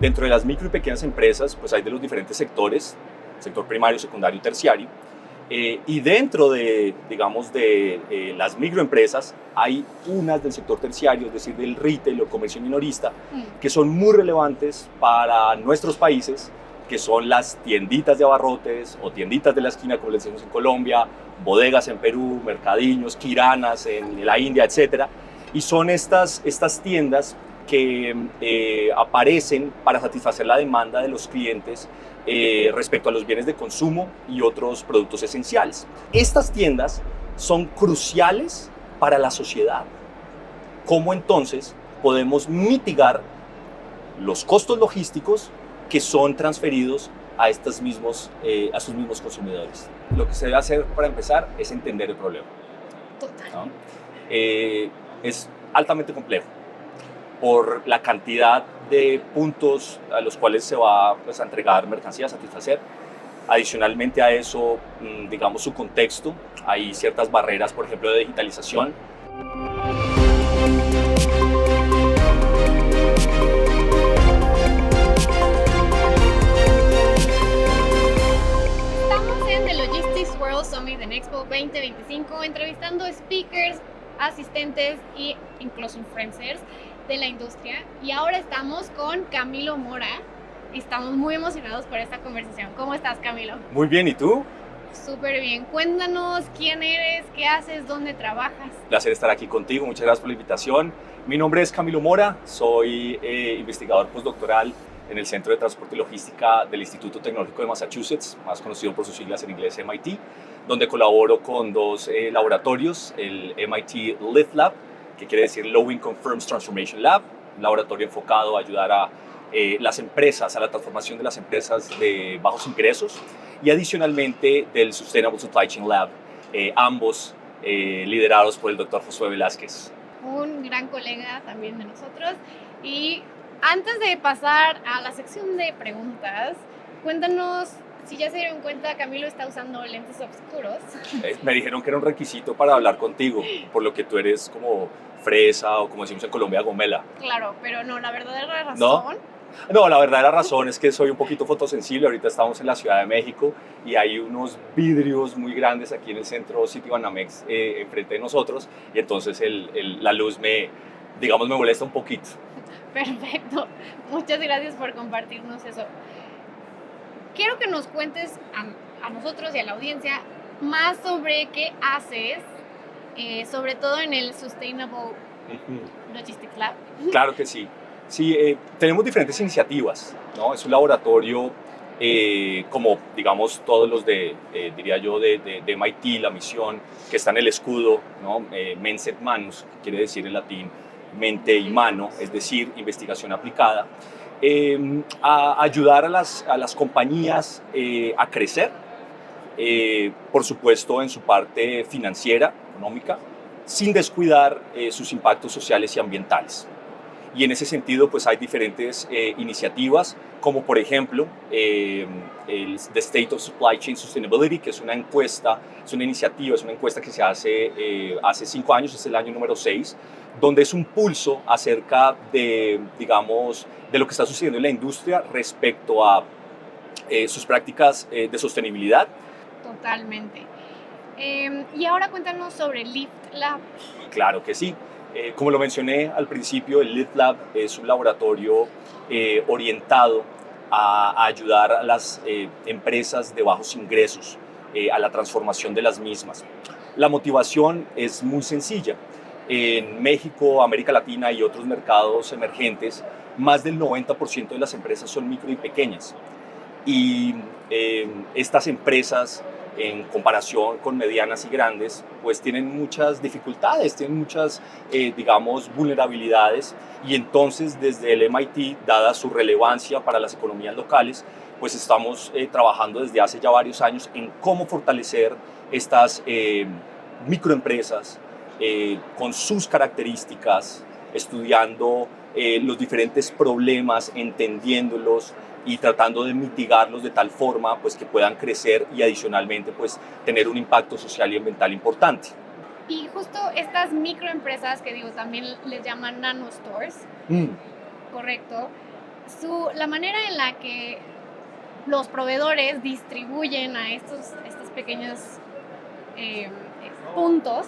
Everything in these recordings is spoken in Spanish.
Dentro de las micro y pequeñas empresas, pues hay de los diferentes sectores, sector primario, secundario y terciario. Y dentro de, digamos, de las microempresas hay unas del sector terciario, es decir, del retail o comercio minorista, que son muy relevantes para nuestros países, que son las tienditas de abarrotes o tienditas de la esquina, como le decimos en Colombia, bodegas en Perú, mercadillos, kiranas en la India, etc. Y son estas tiendas que aparecen para satisfacer la demanda de los clientes respecto a los bienes de consumo y otros productos esenciales. Estas tiendas son cruciales para la sociedad. ¿Cómo entonces podemos mitigar los costos logísticos que son transferidos a estos mismos consumidores? Lo que se debe hacer para empezar es entender el problema. Total. ¿No? Es altamente complejo por la cantidad de puntos a los cuales se va, pues, a entregar mercancía, a satisfacer. Adicionalmente a eso, digamos, su contexto, hay ciertas barreras, por ejemplo, de digitalización. Estamos en The Logistics World Summit en Expo 2025 entrevistando speakers, asistentes e incluso influencers de la industria, y ahora estamos con Camilo Mora y estamos muy emocionados por esta conversación. ¿Cómo estás, Camilo? Muy bien, ¿y tú? Súper bien. Cuéntanos quién eres, qué haces, dónde trabajas. Placer estar aquí contigo, muchas gracias por la invitación. Mi nombre es Camilo Mora, soy investigador postdoctoral en el Centro de Transporte y Logística del Instituto Tecnológico de Massachusetts, más conocido por sus siglas en inglés MIT, donde colaboro con dos laboratorios, el MIT Lift Lab, que quiere decir Low Income Firms Transformation Lab, un laboratorio enfocado a ayudar a las empresas, a la transformación de las empresas de bajos ingresos, y adicionalmente del Sustainable Supply Chain Lab, ambos liderados por el Dr. Josué Velázquez. Un gran colega también de nosotros. Y antes de pasar a la sección de preguntas, cuéntanos, si ya se dieron cuenta, Camilo está usando lentes oscuros. Me dijeron que era un requisito para hablar contigo, por lo que tú eres como fresa o, como decimos en Colombia, gomela. Claro, pero no, la verdadera razón... ¿No? No, la verdadera razón es que soy un poquito fotosensible. Ahorita estamos en la Ciudad de México y hay unos vidrios muy grandes aquí en el centro Citibanamex enfrente de nosotros, y entonces la luz me molesta un poquito. Perfecto, muchas gracias por compartirnos eso. Quiero que nos cuentes a nosotros y a la audiencia más sobre qué haces, sobre todo en el Sustainable Logistics Lab. Claro que sí. Sí, tenemos diferentes iniciativas, ¿no? Es un laboratorio como, digamos, todos los diría yo, de MIT, la misión que está en el escudo, ¿no? Mens et manus, que quiere decir en latín mente y mano, es decir, investigación aplicada, a ayudar a las compañías a crecer, por supuesto en su parte financiera, económica, sin descuidar sus impactos sociales y ambientales. Y en ese sentido, pues hay diferentes iniciativas, como por ejemplo el The State of Supply Chain Sustainability, que es una encuesta, es una iniciativa, es una encuesta que se hace 5 años, es el año número 6, donde es un pulso acerca de, digamos, de lo que está sucediendo en la industria respecto a sus prácticas de sostenibilidad. Totalmente. Y ahora cuéntanos sobre Lift Lab. Claro que sí. Como lo mencioné al principio, el Lift Lab es un laboratorio orientado a ayudar a las empresas de bajos ingresos a la transformación de las mismas. La motivación es muy sencilla. En México, América Latina y otros mercados emergentes, más del 90% de las empresas son micro y pequeñas. Y estas empresas, en comparación con medianas y grandes, pues tienen muchas dificultades, tienen muchas, digamos, vulnerabilidades, y entonces desde el MIT, dada su relevancia para las economías locales, pues estamos trabajando desde hace ya varios años en cómo fortalecer estas microempresas con sus características, estudiando los diferentes problemas, entendiéndolos y tratando de mitigarlos de tal forma, pues, que puedan crecer y adicionalmente, pues, tener un impacto social y ambiental importante. Y justo estas microempresas que digo, también les llaman nano stores, correcto, la manera en la que los proveedores distribuyen a estos pequeños puntos,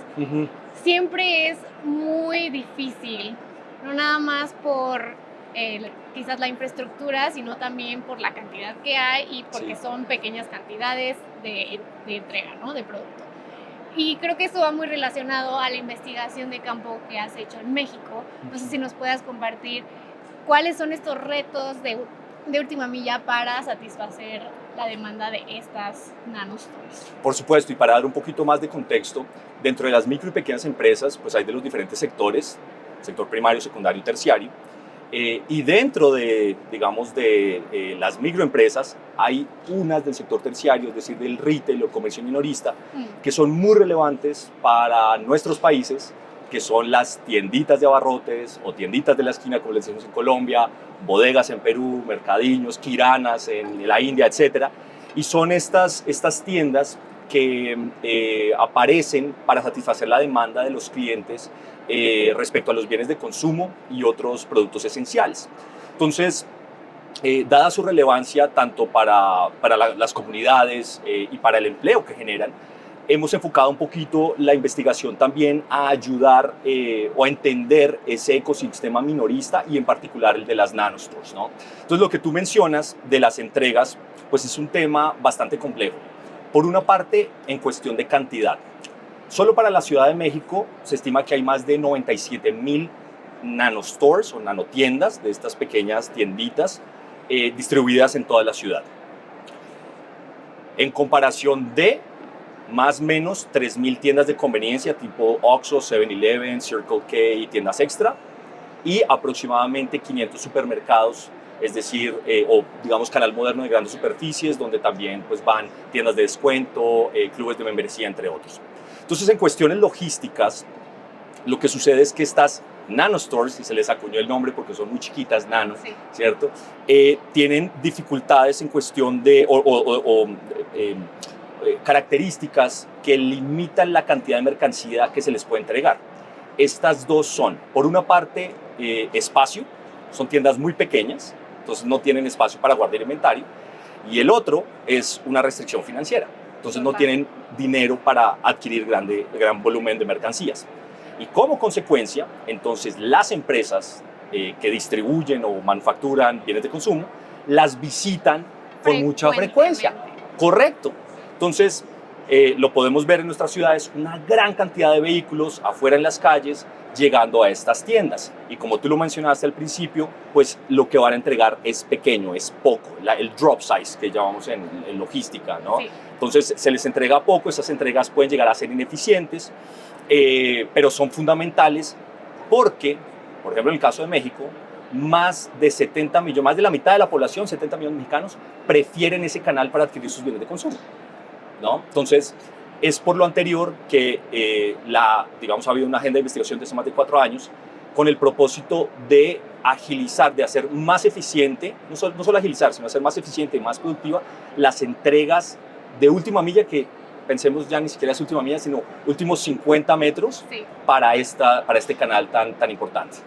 siempre es muy difícil, no nada más por quizás la infraestructura, sino también por la cantidad que hay y porque son pequeñas cantidades de entrega, ¿no? De producto. Y creo que eso va muy relacionado a la investigación de campo que has hecho en México. No sé si nos puedas compartir cuáles son estos retos de última milla para satisfacer la demanda de estas nanostores. Por supuesto, y para dar un poquito más de contexto, dentro de las micro y pequeñas empresas, pues hay de los diferentes sectores, sector primario, secundario y terciario, y dentro de, digamos, de las microempresas hay unas del sector terciario, es decir, del retail o comercio minorista, que son muy relevantes para nuestros países, que son las tienditas de abarrotes o tienditas de la esquina, como les decimos en Colombia, bodegas en Perú, mercadillos, kiranas en la India, etc. Y son estas tiendas que aparecen para satisfacer la demanda de los clientes respecto a los bienes de consumo y otros productos esenciales. Entonces, dada su relevancia tanto para las comunidades y para el empleo que generan, hemos enfocado un poquito la investigación también a ayudar o a entender ese ecosistema minorista y en particular el de las nanostores, ¿no? Entonces, lo que tú mencionas de las entregas, pues es un tema bastante complejo. Por una parte, en cuestión de cantidad. Solo para la Ciudad de México se estima que hay más de 97,000 nanostores o nanotiendas de estas pequeñas tienditas distribuidas en toda la ciudad. En comparación de más o menos 3,000 tiendas de conveniencia tipo Oxxo, 7-Eleven, Circle K y tiendas extra, y aproximadamente 500 supermercados, es decir, o digamos canal moderno de grandes superficies, donde también pues, van tiendas de descuento, clubes de membresía, entre otros. Entonces, en cuestiones logísticas, lo que sucede es que estas nanostores, y se les acuñó el nombre porque son muy chiquitas, nano, ¿cierto? Tienen dificultades en cuestión de características que limitan la cantidad de mercancía que se les puede entregar. Estas dos son, por una parte, espacio, son tiendas muy pequeñas, entonces no tienen espacio para guardar inventario, y el otro es una restricción financiera, entonces no tienen dinero para adquirir gran volumen de mercancías. Y como consecuencia, entonces las empresas que distribuyen o manufacturan bienes de consumo, las visitan con mucha frecuencia. Correcto. Entonces, lo podemos ver en nuestras ciudades, una gran cantidad de vehículos afuera en las calles llegando a estas tiendas. Y como tú lo mencionaste al principio, pues lo que van a entregar es pequeño, es poco, el drop size que llamamos en logística, ¿no? Sí. Entonces, se les entrega poco, esas entregas pueden llegar a ser ineficientes, pero son fundamentales porque, por ejemplo, en el caso de México, más de 70 millones, más de la mitad de la población, 70 millones de mexicanos, prefieren ese canal para adquirir sus bienes de consumo, ¿no? Entonces, es por lo anterior que digamos, ha habido una agenda de investigación desde más de 4 años con el propósito de agilizar, de hacer más eficiente, no solo agilizar, sino hacer más eficiente y más productiva las entregas de última milla, que pensemos ya ni siquiera es última milla, sino últimos 50 metros para este canal tan importante.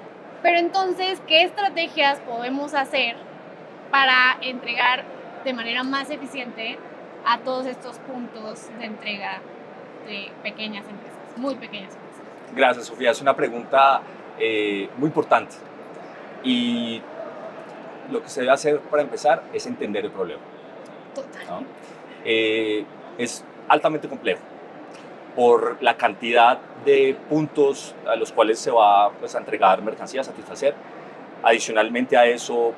Pero entonces, ¿qué estrategias podemos hacer para entregar de manera más eficiente a todos estos puntos de entrega de pequeñas empresas, muy pequeñas empresas? Gracias, Sofía. Es una pregunta muy importante. Y lo que se debe hacer para empezar es entender el problema. Total. ¿No? Es altamente complejo por la cantidad de puntos a los cuales se va pues, a entregar mercancía, a satisfacer. Adicionalmente a eso,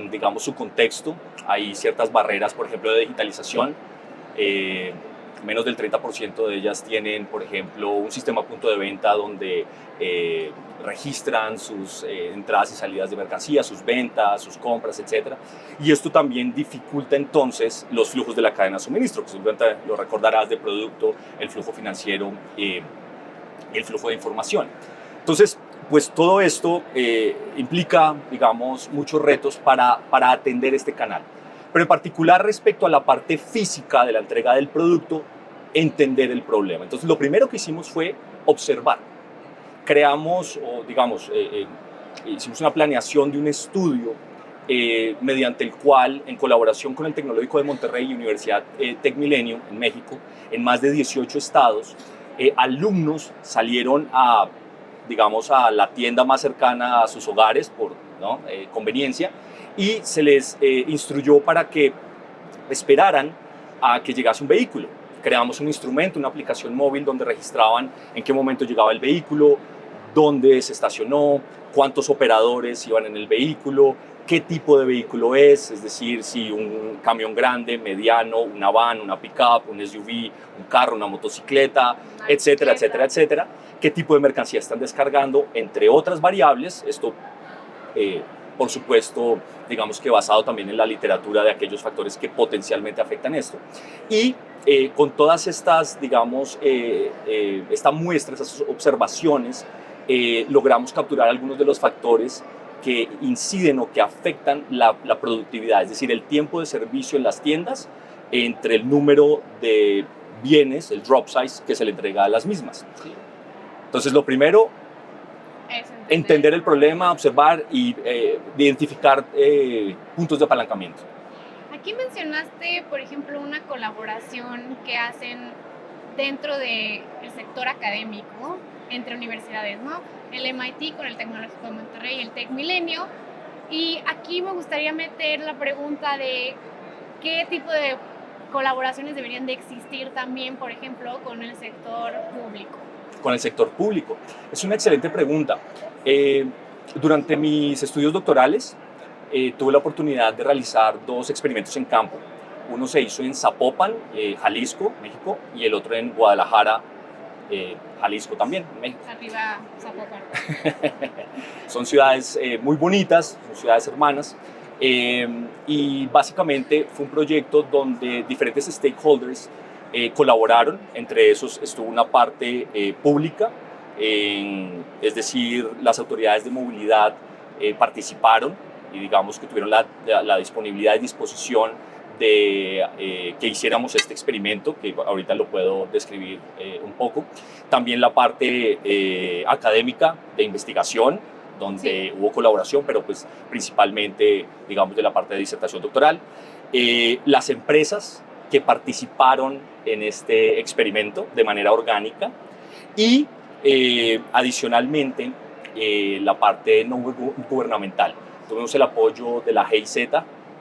digamos, su contexto. Hay ciertas barreras, por ejemplo, de digitalización. Menos del 30% de ellas tienen, por ejemplo, un sistema a punto de venta donde registran sus entradas y salidas de mercancía, sus ventas, sus compras, etc. Y esto también dificulta entonces los flujos de la cadena de suministro, que simplemente lo recordarás, de producto, el flujo financiero y el flujo de información. Entonces, pues todo esto implica, digamos, muchos retos para atender este canal. Pero en particular respecto a la parte física de la entrega del producto, entender el problema. Entonces, lo primero que hicimos fue observar. Creamos, o digamos, hicimos una planeación de un estudio mediante el cual, en colaboración con el Tecnológico de Monterrey y Universidad TecMilenio en México, en más de 18 estados, alumnos salieron a, digamos, a la tienda más cercana a sus hogares por, ¿no?, conveniencia, y se les instruyó para que esperaran a que llegase un vehículo. Creamos un instrumento, una aplicación móvil donde registraban en qué momento llegaba el vehículo, dónde se estacionó, cuántos operadores iban en el vehículo, qué tipo de vehículo es decir, si un camión grande, mediano, una van, una pick-up, un SUV, un carro, una motocicleta, etcétera, etcétera, etcétera, qué tipo de mercancía están descargando, entre otras variables. Esto, por supuesto, digamos que basado también en la literatura de aquellos factores que potencialmente afectan esto. Y con todas estas, digamos, esta muestra, estas observaciones, logramos capturar algunos de los factores que inciden o que afectan la productividad, es decir, el tiempo de servicio en las tiendas entre el número de bienes, el drop size, que se le entrega a las mismas. Entonces, lo primero, entender el problema, observar y identificar puntos de apalancamiento. Aquí mencionaste, por ejemplo, una colaboración que hacen dentro del sector académico entre universidades, ¿no? El MIT con el Tecnológico de Monterrey y el TecMilenio. Y aquí me gustaría meter la pregunta de qué tipo de colaboraciones deberían de existir también, por ejemplo, con el sector público. Con el sector público. Es una excelente pregunta. Durante mis estudios doctorales tuve la oportunidad de realizar 2 experimentos en campo. Uno se hizo en Zapopan, Jalisco, México, y el otro en Guadalajara, Jalisco también, México. Arriba Zapopan. Son ciudades muy bonitas, son ciudades hermanas, y básicamente fue un proyecto donde diferentes stakeholders colaboraron. Entre esos estuvo una parte pública, es decir, las autoridades de movilidad participaron y digamos que tuvieron la disponibilidad y disposición de que hiciéramos este experimento, que ahorita lo puedo describir un poco. También la parte académica de investigación, donde hubo colaboración, pero pues principalmente, digamos, de la parte de disertación doctoral. Las empresas que participaron en este experimento de manera orgánica y adicionalmente la parte no gubernamental. Tuvimos el apoyo de la GIZ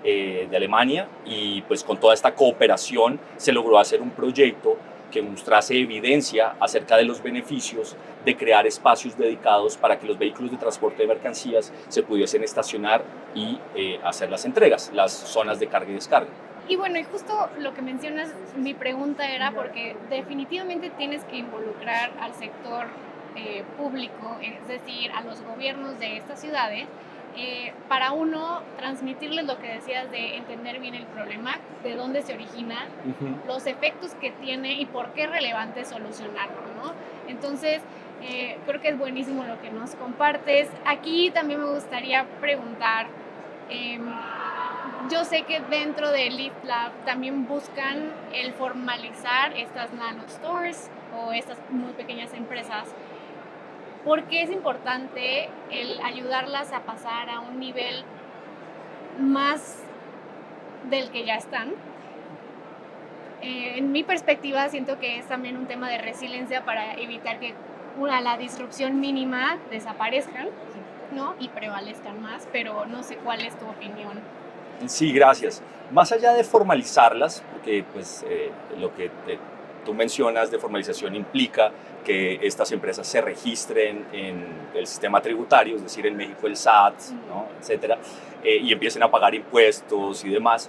de Alemania y pues con toda esta cooperación se logró hacer un proyecto que mostrase evidencia acerca de los beneficios de crear espacios dedicados para que los vehículos de transporte de mercancías se pudiesen estacionar y hacer las entregas, las zonas de carga y descarga. Y bueno, y justo lo que mencionas, mi pregunta era porque definitivamente tienes que involucrar al sector público, es decir, a los gobiernos de estas ciudades, para uno transmitirles lo que decías de entender bien el problema, de dónde se origina, los efectos que tiene y por qué es relevante solucionarlo, ¿no? Entonces, creo que es buenísimo lo que nos compartes. Aquí también me gustaría preguntar, yo sé que dentro de Lift Lab también buscan el formalizar estas nano stores o estas muy pequeñas empresas. ¿Por qué es importante el ayudarlas a pasar a un nivel más del que ya están? En mi perspectiva siento que es también un tema de resiliencia para evitar que la disrupción mínima desaparezcan, ¿no? Y prevalezcan más, pero no sé cuál es tu opinión. Sí, gracias. Más allá de formalizarlas, porque pues, lo que tú mencionas de formalización implica que estas empresas se registren en el sistema tributario, es decir, en México el SAT, ¿no?, etcétera, y empiecen a pagar impuestos y demás.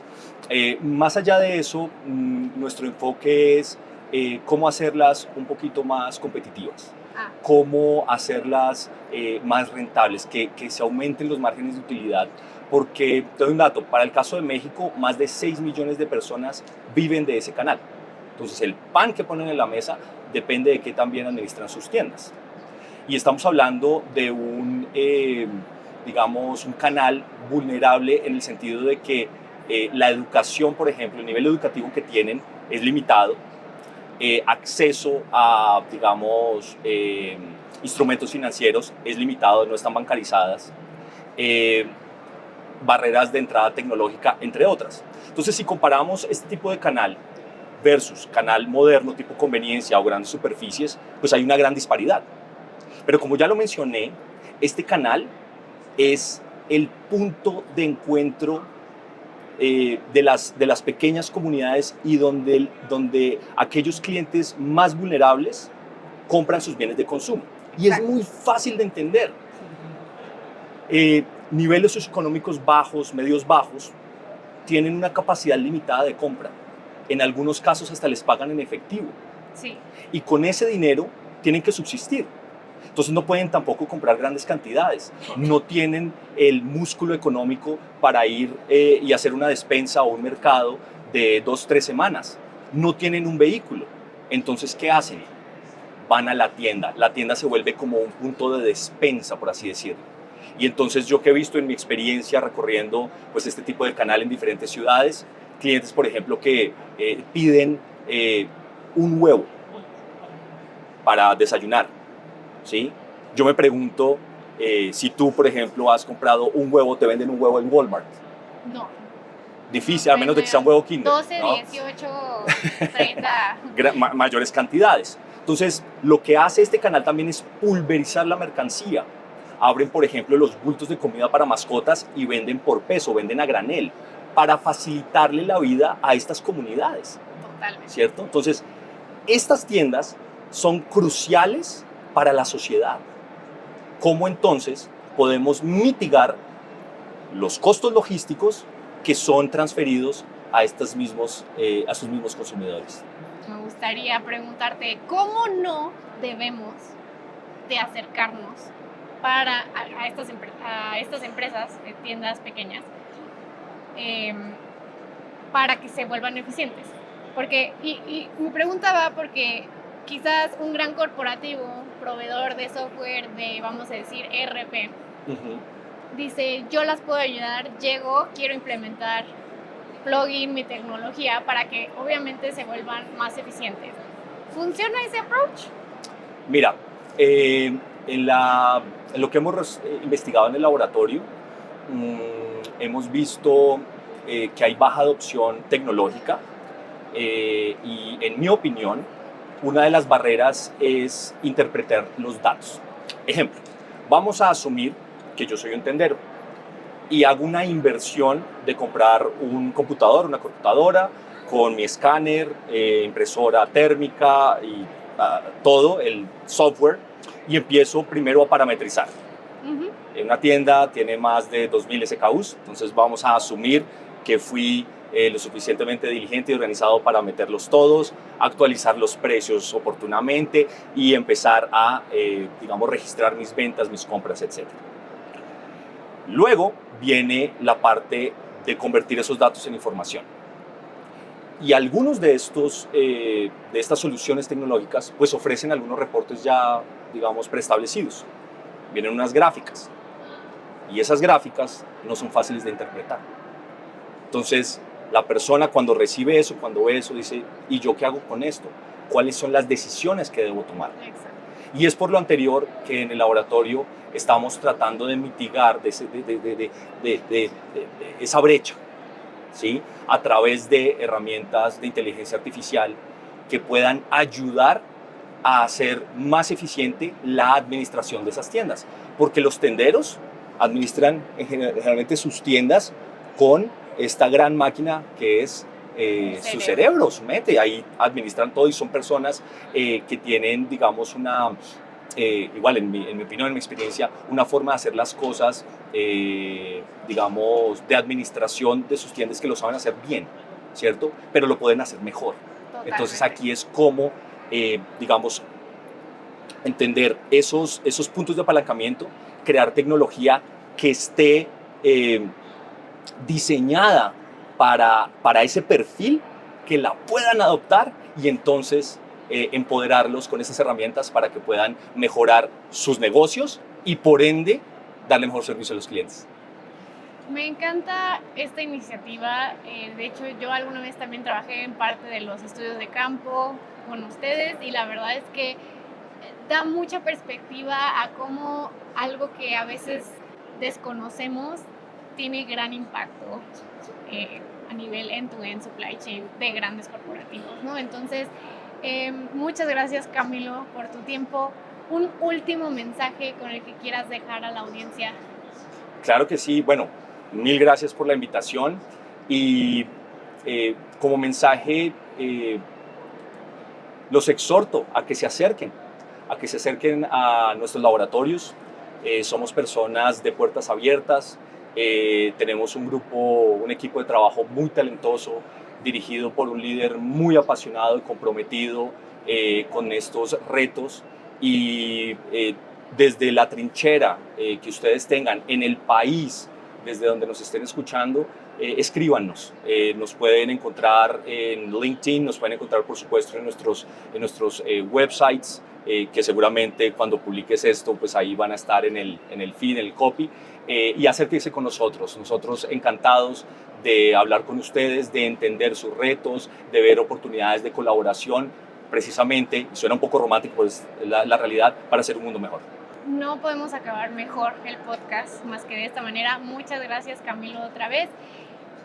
Más allá de eso, nuestro enfoque es cómo hacerlas un poquito más competitivas, cómo hacerlas más rentables, que se aumenten los márgenes de utilidad. Porque, te doy un dato, para el caso de México, más de 6 millones de personas viven de ese canal. Entonces, el pan que ponen en la mesa depende de qué también administran sus tiendas. Y estamos hablando de digamos, un canal vulnerable en el sentido de que la educación, por ejemplo, el nivel educativo que tienen es limitado, acceso a, digamos, instrumentos financieros es limitado, no están bancarizadas. barreras de entrada tecnológica, entre otras. Entonces, si comparamos este tipo de canal versus canal moderno tipo conveniencia o grandes superficies, pues hay una gran disparidad. Pero como ya lo mencioné, este canal es el punto de encuentro de las pequeñas comunidades y donde aquellos clientes más vulnerables compran sus bienes de consumo. Y es muy fácil de entender. Niveles socioeconómicos bajos, medios bajos, tienen una capacidad limitada de compra. En algunos casos hasta les pagan en efectivo. Sí. Y con ese dinero tienen que subsistir. Entonces no pueden tampoco comprar grandes cantidades. No tienen el músculo económico para ir y hacer una despensa o un mercado de 2-3 semanas. No tienen un vehículo. Entonces, ¿qué hacen? Van a la tienda. La tienda se vuelve como un punto de despensa, por así decirlo. Y entonces yo que he visto en mi experiencia recorriendo pues, este tipo de canal en diferentes ciudades, clientes, por ejemplo, que piden un huevo para desayunar, ¿sí? Yo me pregunto si tú, por ejemplo, has comprado un huevo, te venden un huevo en Walmart. No. Difícil, a menos de que sea un huevo Kinder. 12, ¿no? 18, 30. Mayores cantidades. Entonces, lo que hace este canal también es pulverizar la mercancía. Abren, por ejemplo, los bultos de comida para mascotas y venden por peso, venden a granel, para facilitarle la vida a estas comunidades. Totalmente. ¿Cierto? Entonces, estas tiendas son cruciales para la sociedad. ¿Cómo entonces podemos mitigar los costos logísticos que son transferidos a sus mismos consumidores? Me gustaría preguntarte, ¿cómo no debemos de acercarnos a estas empresas, tiendas pequeñas, para que se vuelvan eficientes? Porque, y mi pregunta va porque quizás un gran corporativo, proveedor de software, vamos a decir, ERP, dice, yo las puedo ayudar, llego, quiero implementar plugin, mi tecnología, para que obviamente se vuelvan más eficientes. ¿Funciona ese approach? Mira, en lo que hemos investigado en el laboratorio, hemos visto que hay baja adopción tecnológica y en mi opinión, una de las barreras es interpretar los datos. Ejemplo, vamos a asumir que yo soy un tendero y hago una inversión de comprar un computador, una computadora con mi escáner, impresora térmica y todo el software y empiezo primero a parametrizar. En una tienda tiene más de 2000 SKUs, entonces vamos a asumir que fui lo suficientemente diligente y organizado para meterlos todos, actualizar los precios oportunamente y empezar a, digamos, registrar mis ventas, mis compras, etc. Luego viene la parte de convertir esos datos en información. Y algunos de estas soluciones tecnológicas pues ofrecen algunos reportes ya, digamos, preestablecidos. Vienen unas gráficas y esas gráficas no son fáciles de interpretar. Entonces, la persona cuando recibe eso, cuando ve eso, dice, ¿y yo qué hago con esto? ¿Cuáles son las decisiones que debo tomar? Exacto. Y es por lo anterior que en el laboratorio estamos tratando de mitigar esa brecha, ¿sí? A través de herramientas de inteligencia artificial que puedan ayudar a hacer más eficiente la administración de esas tiendas. Porque los tenderos administran generalmente sus tiendas con esta gran máquina que es su cerebro, su mente. Ahí administran todo y son personas que tienen, digamos, igual en mi opinión, en mi experiencia, una forma de hacer las cosas, digamos, de administración de sus tiendas que lo saben hacer bien, ¿cierto? Pero lo pueden hacer mejor. Totalmente. Entonces aquí es como, digamos, entender esos puntos de apalancamiento, crear tecnología que esté diseñada para ese perfil, que la puedan adoptar y entonces empoderarlos con esas herramientas para que puedan mejorar sus negocios y por ende darle mejor servicio a los clientes. Me encanta esta iniciativa. De hecho, yo alguna vez también trabajé en parte de los estudios de campo con ustedes y la verdad es que da mucha perspectiva a cómo algo que a veces desconocemos tiene gran impacto a nivel end-to-end supply chain de grandes corporativos, ¿no? Entonces, muchas gracias, Camilo, por tu tiempo. Un último mensaje con el que quieras dejar a la audiencia. Claro que sí. Bueno, mil gracias por la invitación y como mensaje los exhorto a que se acerquen a nuestros laboratorios. Somos personas de puertas abiertas, tenemos un equipo de trabajo muy talentoso, dirigido por un líder muy apasionado y comprometido con estos retos. Y desde la trinchera que ustedes tengan en el país, desde donde nos estén escuchando, escríbanos. Nos pueden encontrar en LinkedIn, nos pueden encontrar por supuesto en nuestros websites, que seguramente cuando publiques esto, pues ahí van a estar en el feed, en el copy, y acérquense con nosotros. Nosotros encantados de hablar con ustedes, de entender sus retos, de ver oportunidades de colaboración, precisamente, y suena un poco romántico, pues la realidad, para hacer un mundo mejor. No podemos acabar mejor el podcast más que de esta manera. Muchas gracias, Camilo, otra vez.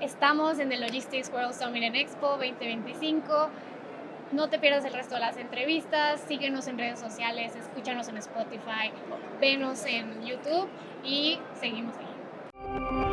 Estamos en el Logistics World Summit and Expo 2025. No te pierdas el resto de las entrevistas. Síguenos en redes sociales, escúchanos en Spotify, venos en YouTube y seguimos ahí.